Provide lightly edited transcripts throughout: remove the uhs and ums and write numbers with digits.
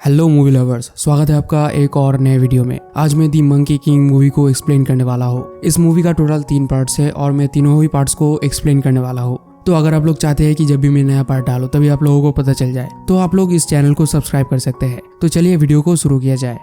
Hello movie lovers, स्वागत है आपका एक और नए वीडियो में। आज मैं दी मंकी किंग मूवी को एक्सप्लेन करने वाला हूँ। इस मूवी का टोटल 3 पार्ट्स है और मैं तीनों ही पार्ट्स को एक्सप्लेन करने वाला हूँ। तो अगर आप लोग चाहते हैं कि जब भी मैं नया पार्ट डालूं तभी आप लोगों को पता चल जाए तो आप लोग इस चैनल को सब्सक्राइब कर सकते हैं। तो चलिए वीडियो को शुरू किया जाए।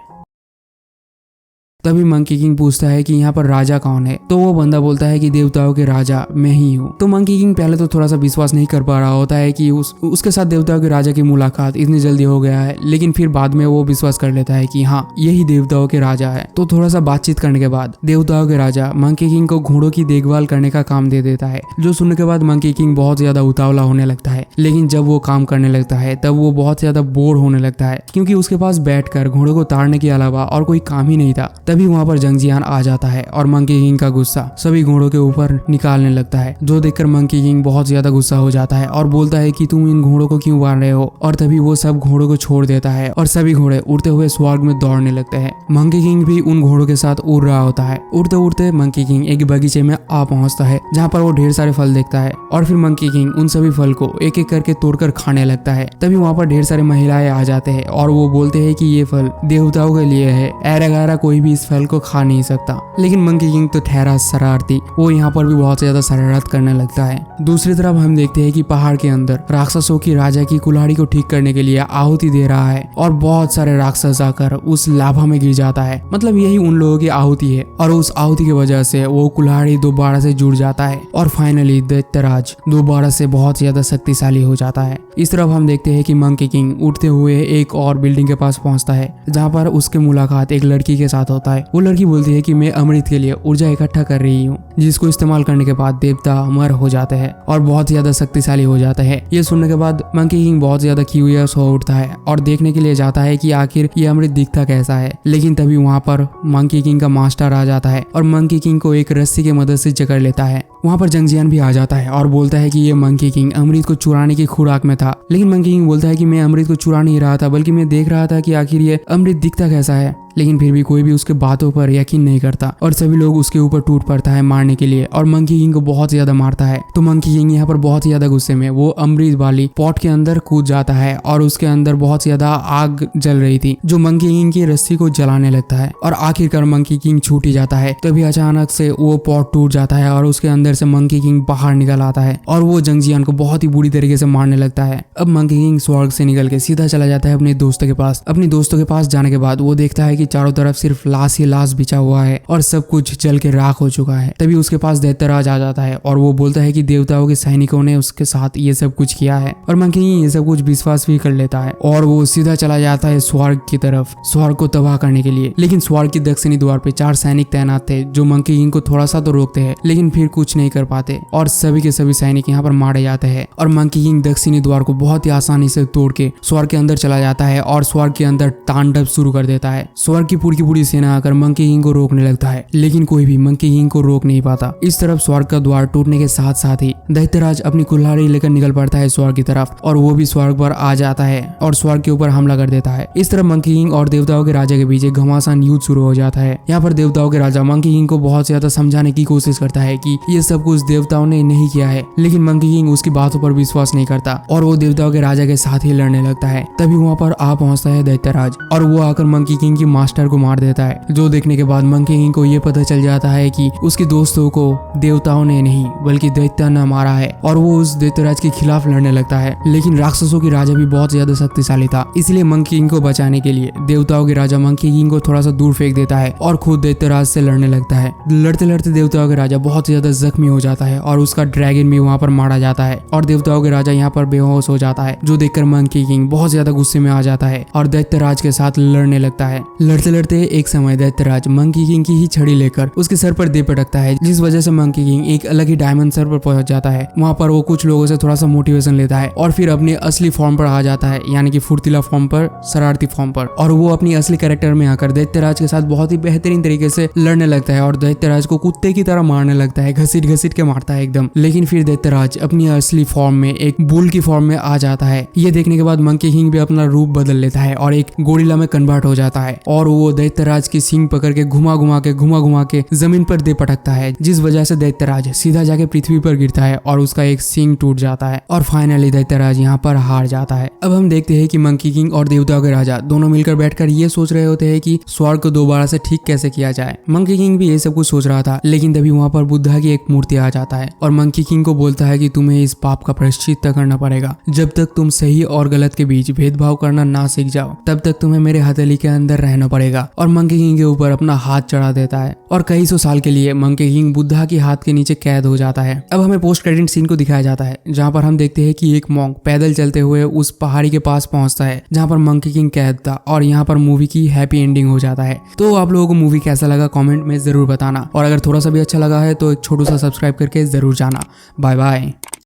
तभी मंकी किंग पूछता है कि यहाँ पर राजा कौन है। तो वो बंदा बोलता है कि देवताओं के राजा मैं ही हूँ। तो मंकी किंग पहले तो थोड़ा सा विश्वास नहीं कर पा रहा होता है कि उसके साथ देवताओं के राजा की मुलाकात इतनी जल्दी हो गया है, लेकिन फिर बाद में वो विश्वास कर लेता है कि हाँ यही देवताओं के राजा है। तो थोड़ा सा बातचीत करने के बाद देवताओं के राजा मंकी किंग को घोड़ों की देखभाल करने का काम दे देता है, जो सुनने के बाद मंकी किंग बहुत ज्यादा उतावला होने लगता है। लेकिन जब वो काम करने लगता है तब वो बहुत ज्यादा बोर होने लगता है, क्योंकि उसके पास बैठकर घोड़ों को ताड़ने के अलावा और कोई काम ही नहीं था। तभी वहाँ पर जंगजियान आ जाता है और मंकी किंग का गुस्सा सभी घोड़ों के ऊपर निकालने लगता है, जो देखकर मंकी किंग बहुत ज्यादा गुस्सा हो जाता है और बोलता है कि तुम इन घोड़ों को क्यों मार रहे हो। और तभी वो सब घोड़ों को छोड़ देता है और सभी घोड़े उड़ते हुए स्वर्ग में दौड़ने लगते हैं। मंकी किंग भी उन घोड़ों के साथ उड़ रहा होता है। उड़ते उड़ते मंकी किंग एक बगीचे में आ पहुंचता है, जहाँ पर वो ढेर सारे फल देखता है और फिर मंकी किंग उन सभी फल को एक एक करके तोड़कर खाने लगता है। तभी वहाँ पर ढेर सारी महिलाएं आ जाते हैं और वो बोलते हैं कि ये फल देवताओं के लिए है, ऐरा गैरा कोई भी इस फल को खा नहीं सकता। लेकिन मंकी किंग तो ठहरा शरारती, वो यहाँ पर भी बहुत ज्यादा शरारत करने लगता है। दूसरी तरफ हम देखते हैं कि पहाड़ के अंदर राक्षसों की राजा की कुल्हाड़ी को ठीक करने के लिए आहुति दे रहा है और बहुत सारे राक्षस आकर उस लाभा में गिर जाता है। मतलब यही उन लोगों की आहुति है और उस आहुति की वजह से वो कुल्हाड़ी दोबारा से जुड़ जाता है और फाइनली दैत्यराज दोबारा से बहुत ज्यादा शक्तिशाली हो जाता है। इस तरफ हम देखते हैं कि मंकी किंग उठते हुए एक और बिल्डिंग के पास पहुंचता है, जहाँ पर उसके मुलाकात एक लड़की के साथ होता है। वो लड़की बोलती है कि मैं अमृत के लिए ऊर्जा इकट्ठा कर रही हूँ, जिसको इस्तेमाल करने के बाद देवता अमर हो जाते हैं और बहुत ज्यादा शक्तिशाली हो जाता है। ये सुनने के बाद मंकी किंग बहुत ज्यादा क्यूरियस हो उठता है और देखने के लिए जाता है कि आखिर ये अमृत दिखता कैसा है। लेकिन तभी वहाँ पर मंकी किंग का मास्टर आ जाता है और मंकी किंग को एक रस्सी की मदद से जकड़ लेता है। वहाँ पर जंगजियान भी आ जाता है और बोलता है कि ये मंकी किंग अमृत को चुराने की खुराक में था। लेकिन मंकी किंग बोलता है कि मैं अमृत को चुरा नहीं रहा था, बल्कि मैं देख रहा था कि आखिर ये अमृत दिखता कैसा है। लेकिन फिर भी कोई भी उसके बातों पर यकीन नहीं करता और सभी लोग उसके ऊपर टूट पड़ता है मारने के लिए और मंकी किंग को बहुत ज्यादा मारता है। तो मंकी किंग यहाँ पर बहुत ज्यादा गुस्से में वो अमृत वाली पॉट के अंदर कूद जाता है और उसके अंदर बहुत ज्यादा आग जल रही थी, जो मंकी किंग की रस्सी को जलाने लगता है और आखिरकार मंकी किंग छूट ही जाता है। तभी अचानक से वो पॉट टूट जाता है और उसके अंदर से मंकी किंग बाहर निकल आता है और वो जंगजियान को बहुत ही बुरी तरीके से मारने लगता है। अब मंकी किंग स्वर्ग से निकल के सीधा चला जाता है अपने दोस्तों के पास। अपने दोस्तों के पास जाने के बाद वो देखता है कि चारों तरफ सिर्फ लाश ही लाश बिछा हुआ है और सब कुछ जल के राख हो चुका है। तभी उसके पास दैत्यराज आ जाता है और वो बोलता है कि देवताओं के सैनिकों ने उसके साथ ये सब कुछ किया है और मंकी किंग ये सब कुछ विश्वास भी कर लेता है और वो सीधा चला जाता है स्वर्ग की तरफ, स्वर्ग को तबाह करने के लिए। लेकिन स्वर्ग की दक्षिणी द्वार पे 4 सैनिक तैनात थे, जो मंकी किंग को थोड़ा सा तो रोकते हैं लेकिन फिर कुछ नहीं कर पाते और सभी के सभी सैनिक यहाँ पर मारे जाते हैं और मंकी किंग दक्षिणी द्वार को बहुत ही आसानी से तोड़ के स्वर्ग के अंदर चला जाता है और स्वर्ग के अंदर तांडव शुरू कर देता है। स्वर्ग की पूरी सेना आकर मंकी किंग को रोकने लगता है, लेकिन कोई भी मंकी किंग को रोक नहीं पाता। इस तरफ स्वर्ग का द्वार टूटने के साथ साथ ही दैत्यराज अपनी कुल्हाड़ी लेकर निकल पड़ता है स्वर्ग की तरफ और वो भी स्वर्ग पर आ जाता है और स्वर्ग के ऊपर हमला कर देता है। इस तरफ मंकी किंग और देवताओं के राजा के बीच एक घमासान युद्ध शुरू हो जाता है। यहाँ पर देवताओं के राजा मंकी किंग को बहुत ज्यादा समझाने की कोशिश करता है कि ये सब कुछ देवताओं ने नहीं किया है, लेकिन मंकी किंग उसकी बातों पर विश्वास नहीं करता और वो देवताओं के राजा के साथ ही लड़ने लगता है। तभी वहाँ पर आ पहुंचता है दैत्यराज और वो आकर मंकी किंग की मास्टर को मार देता है, जो देखने के बाद मंकी किंग को ये पता चल जाता है कि उसके दोस्तों को देवताओं ने नहीं बल्कि दैत्य ने मारा है और वो उस दैत्यराज के खिलाफ लड़ने लगता है। लेकिन राक्षसों की राजा भी बहुत ज्यादा शक्तिशाली था, इसलिए मंकी किंग को बचाने के लिए देवताओं के राजा मंकी किंग को थोड़ा सा दूर फेंक देता है और खुद दैत्यराज से लड़ने लगता है। लड़ते लड़ते देवताओं के राजा बहुत ज्यादा जख्मी हो जाता है और उसका ड्रैगन भी वहाँ पर मारा जाता है और देवताओं के राजा यहाँ पर बेहोश हो जाता है, जो देखकर मंकी किंग बहुत ज्यादा गुस्से में आ जाता है और दैत्यराज के साथ लड़ने लगता है। लड़ते लड़ते एक समय दैत्यराज मंकी किंग की ही छड़ी लेकर उसके सर पर दे पटकता है, जिस वजह से मंकी किंग एक अलग ही डायमेंशन पर पहुंच जाता है। वहाँ पर वो कुछ लोगों से थोड़ा सा मोटिवेशन लेता है और फिर अपने असली फॉर्म पर आ जाता है, यानी कि फुर्तीला फॉर्म पर, शरारती फॉर्म पर, और वो अपनी असली कैरेक्टर में आकर दैत्यराज के साथ बहुत ही बेहतरीन तरीके से लड़ने लगता है और दैत्यराज को कुत्ते की तरह मारने लगता है, घसीट घसीट घसीट के मारता है एकदम। लेकिन फिर दैत्यराज अपनी असली फॉर्म में एक बुल की फॉर्म में आ जाता है। ये देखने के बाद मंकी किंग भी अपना रूप बदल लेता है और एक गोरिल्ला में कन्वर्ट हो जाता है और वो दैत्यराज की सींग पकड़ के घुमा घुमा के जमीन पर दे पटकता है, जिस वजह से दैत्यराज सीधा जाके पृथ्वी पर गिरता है और उसका एक सींग टूट जाता है और फाइनली दैत्यराज यहाँ पर हार जाता है। अब हम देखते हैं कि मंकी किंग और देवताओं के राजा दोनों मिलकर बैठकर ये सोच रहे होते हैं कि स्वर्ग को दोबारा से ठीक कैसे किया जाए। मंकी किंग भी ये सब कुछ सोच रहा था, लेकिन तभी वहाँ पर बुद्धा की एक मूर्ति आ जाता है और मंकी किंग को बोलता है कि तुम्हें इस पाप का प्रायश्चित करना पड़ेगा। जब तक तुम सही और गलत के बीच भेदभाव करना ना सीख जाओ तब तक तुम्हें मेरे हथेली के अंदर रहना पड़ेगा। और मंकी किंग के ऊपर अपना हाथ चढ़ा देता है और कई सौ साल के लिए मंकी किंग बुद्धा के हाथ के नीचे कैद हो जाता है। अब हमें पोस्ट क्रेडिट सीन को दिखाया जाता है जहाँ पर हम देखते हैं कि एक मॉन्क पैदल चलते हुए उस पहाड़ी के पास पहुंचता है जहाँ पर मंकी किंग कैद था और यहाँ पर मूवी की हैप्पी एंडिंग हो जाता है। तो आप लोगों को मूवी कैसा लगा कमेंट में जरूर बताना और अगर थोड़ा सा भी अच्छा लगा है तो एक छोटू सा सब्सक्राइब करके जरूर जाना। Bye bye.